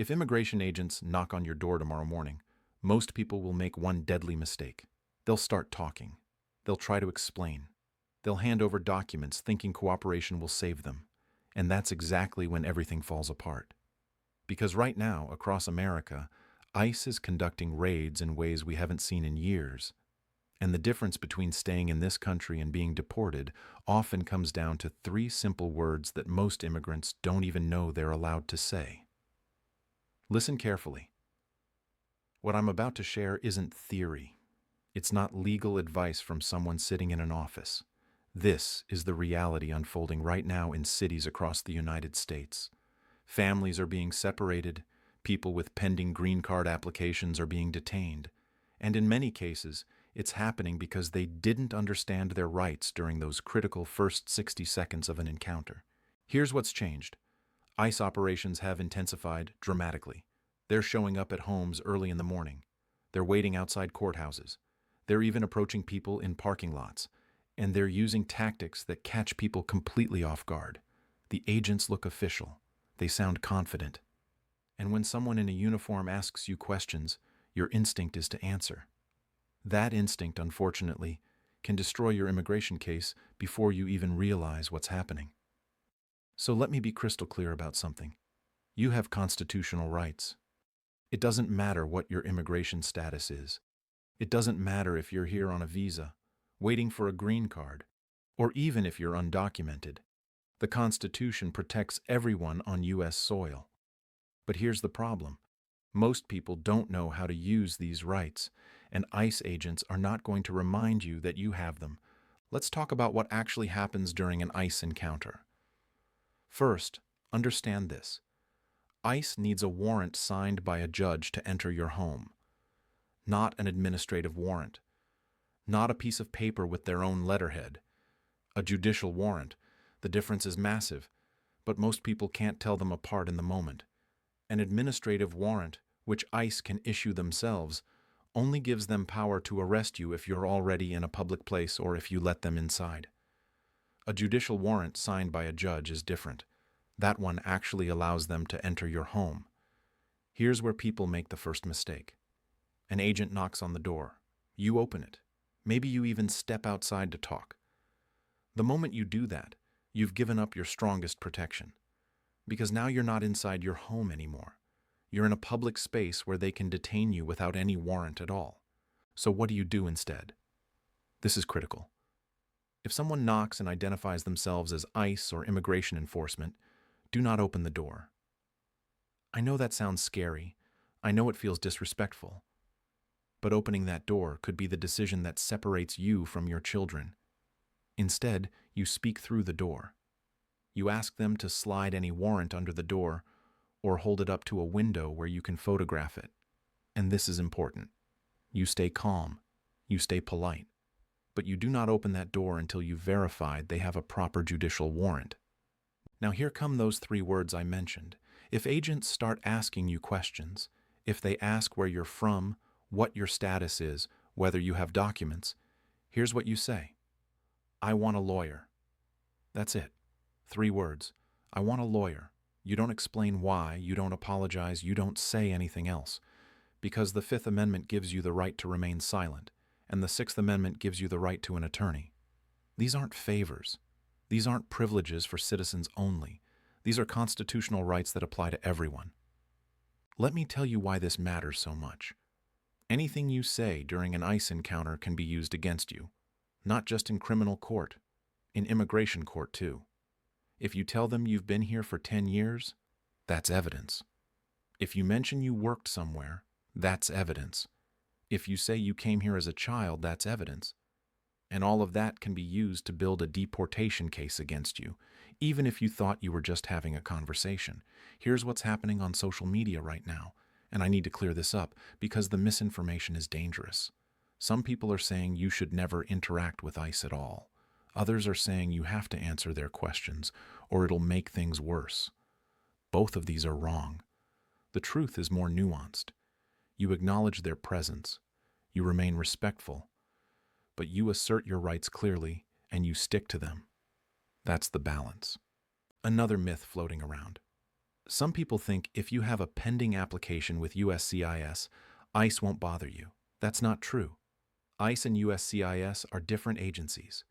If immigration agents knock on your door tomorrow morning, most people will make one deadly mistake. They'll start talking. They'll try to explain. They'll hand over documents thinking cooperation will save them. And that's exactly when everything falls apart. Because right now, across America, ICE is conducting raids in ways we haven't seen in years. And the difference between staying in this country and being deported often comes down to three simple words that most immigrants don't even know they're allowed to say. Listen carefully. What I'm about to share isn't theory. It's not legal advice from someone sitting in an office. This is the reality unfolding right now in cities across the United States. Families are being separated, people with pending green card applications are being detained, and in many cases, it's happening because they didn't understand their rights during those critical first 60 seconds of an encounter. Here's what's changed. ICE operations have intensified dramatically. They're showing up at homes early in the morning. They're waiting outside courthouses. They're even approaching people in parking lots. And they're using tactics that catch people completely off guard. The agents look official. They sound confident. And when someone in a uniform asks you questions, your instinct is to answer. That instinct, unfortunately, can destroy your immigration case before you even realize what's happening. So let me be crystal clear about something. You have constitutional rights. It doesn't matter what your immigration status is. It doesn't matter if you're here on a visa, waiting for a green card, or even if you're undocumented. The Constitution protects everyone on U.S. soil. But here's the problem. Most people don't know how to use these rights, and ICE agents are not going to remind you that you have them. Let's talk about what actually happens during an ICE encounter. First, understand this. ICE needs a warrant signed by a judge to enter your home. Not an administrative warrant. Not a piece of paper with their own letterhead. A judicial warrant. The difference is massive, but most people can't tell them apart in the moment. An administrative warrant, which ICE can issue themselves, only gives them power to arrest you if you're already in a public place or if you let them inside. A judicial warrant signed by a judge is different. That one actually allows them to enter your home. Here's where people make the first mistake. An agent knocks on the door. You open it. Maybe you even step outside to talk. The moment you do that, you've given up your strongest protection. Because now you're not inside your home anymore. You're in a public space where they can detain you without any warrant at all. So what do you do instead? This is critical. If someone knocks and identifies themselves as ICE or immigration enforcement, do not open the door. I know that sounds scary. I know it feels disrespectful. But opening that door could be the decision that separates you from your children. Instead, you speak through the door. You ask them to slide any warrant under the door or hold it up to a window where you can photograph it. And this is important. You stay calm. You stay polite. But you do not open that door until you've verified they have a proper judicial warrant. Now here come those three words I mentioned. If agents start asking you questions, if they ask where you're from, what your status is, whether you have documents, here's what you say. I want a lawyer. That's it. 3 words. I want a lawyer. You don't explain why, you don't apologize, you don't say anything else. Because the Fifth Amendment gives you the right to remain silent, and the Sixth Amendment gives you the right to an attorney. These aren't favors. These aren't privileges for citizens only. These are constitutional rights that apply to everyone. Let me tell you why this matters so much. Anything you say during an ICE encounter can be used against you, not just in criminal court, in immigration court too. If you tell them you've been here for 10 years, that's evidence. If you mention you worked somewhere, that's evidence. If you say you came here as a child, that's evidence. And all of that can be used to build a deportation case against you, even if you thought you were just having a conversation. Here's what's happening on social media right now, and I need to clear this up because the misinformation is dangerous. Some people are saying you should never interact with ICE at all. Others are saying you have to answer their questions, or it'll make things worse. Both of these are wrong. The truth is more nuanced. You acknowledge their presence, you remain respectful, but you assert your rights clearly and you stick to them. That's the balance. Another myth floating around. Some people think if you have a pending application with USCIS, ICE won't bother you. That's not true. ICE and USCIS are different agencies.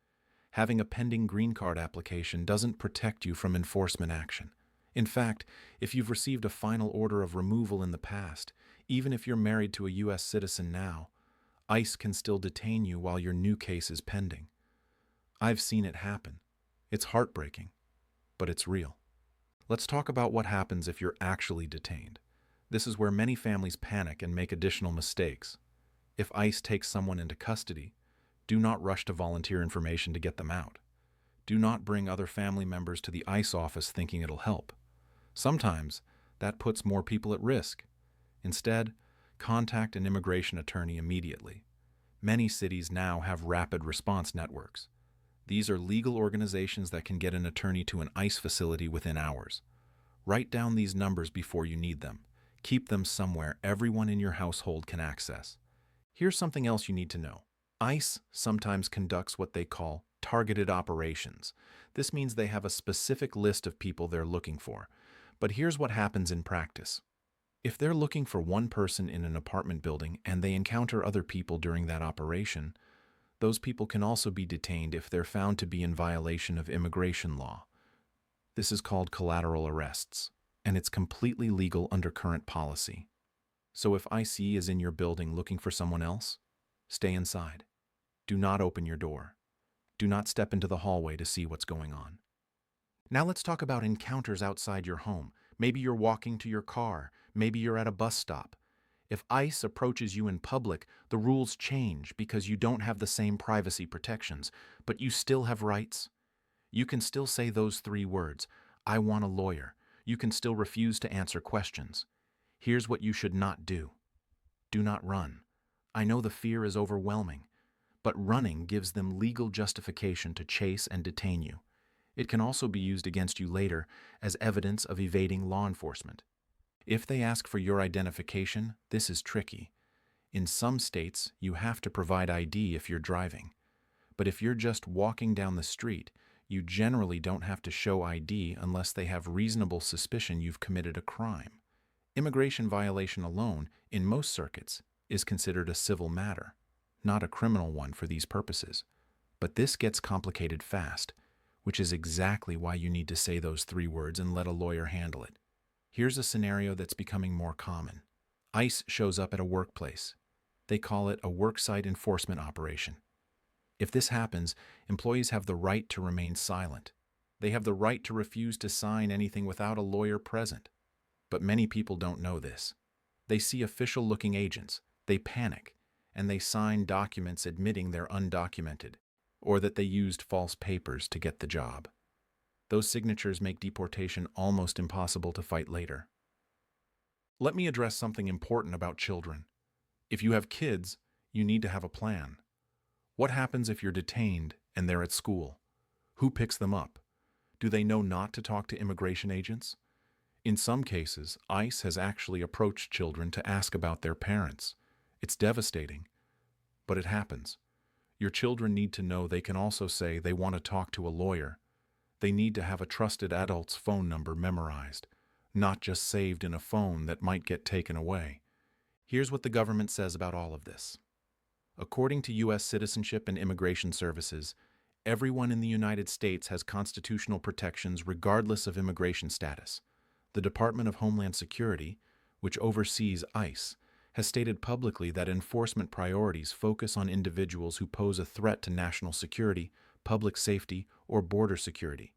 Having a pending green card application doesn't protect you from enforcement action. In fact, if you've received a final order of removal in the past, even if you're married to a U.S. citizen now, ICE can still detain you while your new case is pending. I've seen it happen. It's heartbreaking, but it's real. Let's talk about what happens if you're actually detained. This is where many families panic and make additional mistakes. If ICE takes someone into custody, do not rush to volunteer information to get them out. Do not bring other family members to the ICE office thinking it'll help. Sometimes that puts more people at risk. Instead, contact an immigration attorney immediately. Many cities now have rapid response networks. These are legal organizations that can get an attorney to an ICE facility within hours. Write down these numbers before you need them. Keep them somewhere everyone in your household can access. Here's something else you need to know. ICE sometimes conducts what they call targeted operations. This means they have a specific list of people they're looking for. But here's what happens in practice. If they're looking for one person in an apartment building and they encounter other people during that operation, those people can also be detained if they're found to be in violation of immigration law. This is called collateral arrests, and it's completely legal under current policy. So if ICE is in your building looking for someone else, stay inside. Do not open your door. Do not step into the hallway to see what's going on. Now let's talk about encounters outside your home. Maybe you're walking to your car. Maybe you're at a bus stop. If ICE approaches you in public, the rules change because you don't have the same privacy protections, but you still have rights. You can still say those 3 words, "I want a lawyer." You can still refuse to answer questions. Here's what you should not do. Do not run. I know the fear is overwhelming, but running gives them legal justification to chase and detain you. It can also be used against you later as evidence of evading law enforcement. If they ask for your identification, this is tricky. In some states, you have to provide ID if you're driving. But if you're just walking down the street, you generally don't have to show ID unless they have reasonable suspicion you've committed a crime. Immigration violation alone, in most circuits, is considered a civil matter, not a criminal one for these purposes. But this gets complicated fast, which is exactly why you need to say those 3 words and let a lawyer handle it. Here's a scenario that's becoming more common. ICE shows up at a workplace. They call it a worksite enforcement operation. If this happens, employees have the right to remain silent. They have the right to refuse to sign anything without a lawyer present. But many people don't know this. They see official-looking agents, they panic, and they sign documents admitting they're undocumented, or that they used false papers to get the job. Those signatures make deportation almost impossible to fight later. Let me address something important about children. If you have kids, you need to have a plan. What happens if you're detained and they're at school? Who picks them up? Do they know not to talk to immigration agents? In some cases, ICE has actually approached children to ask about their parents. It's devastating, but it happens. Your children need to know they can also say they want to talk to a lawyer. They need to have a trusted adult's phone number memorized, not just saved in a phone that might get taken away. Here's what the government says about all of this. According to U.S. Citizenship and Immigration Services, everyone in the United States has constitutional protections regardless of immigration status. The Department of Homeland Security, which oversees ICE, has stated publicly that enforcement priorities focus on individuals who pose a threat to national security, public safety, or border security.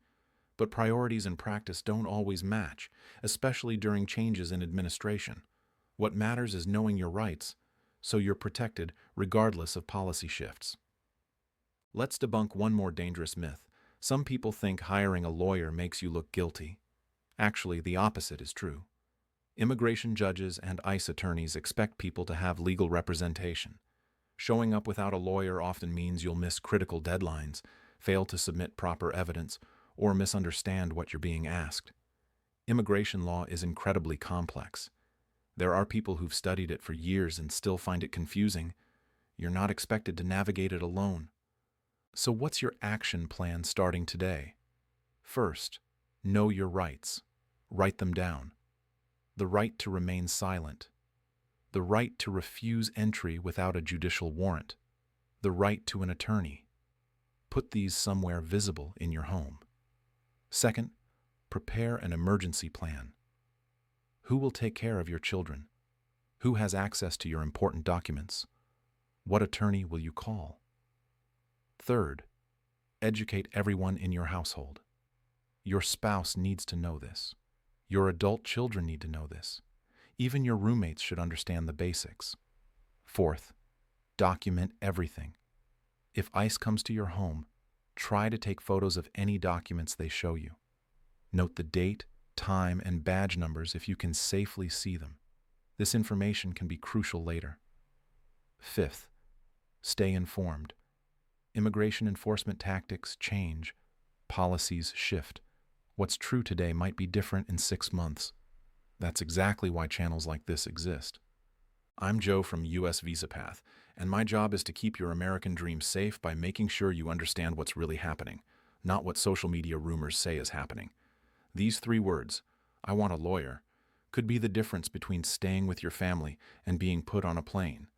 But priorities in practice don't always match, especially during changes in administration. What matters is knowing your rights, so you're protected regardless of policy shifts. Let's debunk one more dangerous myth. Some people think hiring a lawyer makes you look guilty. Actually, the opposite is true. Immigration judges and ICE attorneys expect people to have legal representation. Showing up without a lawyer often means you'll miss critical deadlines, fail to submit proper evidence, or misunderstand what you're being asked. Immigration law is incredibly complex. There are people who've studied it for years and still find it confusing. You're not expected to navigate it alone. So what's your action plan starting today? First, know your rights. Write them down. The right to remain silent. The right to refuse entry without a judicial warrant. The right to an attorney. Put these somewhere visible in your home. Second, prepare an emergency plan. Who will take care of your children? Who has access to your important documents? What attorney will you call? Third, educate everyone in your household. Your spouse needs to know this. Your adult children need to know this. Even your roommates should understand the basics. Fourth, document everything. If ICE comes to your home, try to take photos of any documents they show you. Note the date, time, and badge numbers if you can safely see them. This information can be crucial later. Fifth, stay informed. Immigration enforcement tactics change. Policies shift. What's true today might be different in 6 months. That's exactly why channels like this exist. I'm Joe from US Visa Path, and my job is to keep your American dream safe by making sure you understand what's really happening, not what social media rumors say is happening. These 3 words, "I want a lawyer," could be the difference between staying with your family and being put on a plane.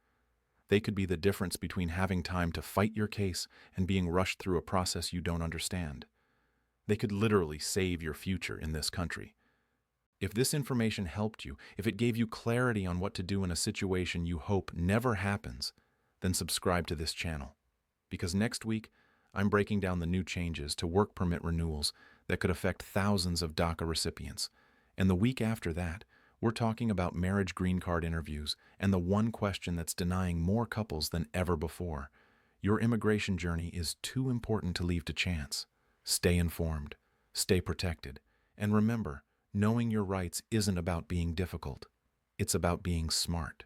They could be the difference between having time to fight your case and being rushed through a process you don't understand. They could literally save your future in this country. If this information helped you, if it gave you clarity on what to do in a situation you hope never happens, then subscribe to this channel. Because next week, I'm breaking down the new changes to work permit renewals that could affect thousands of DACA recipients. And the week after that, we're talking about marriage green card interviews and the one question that's denying more couples than ever before. Your immigration journey is too important to leave to chance. Stay informed, stay protected, and remember, knowing your rights isn't about being difficult. It's about being smart.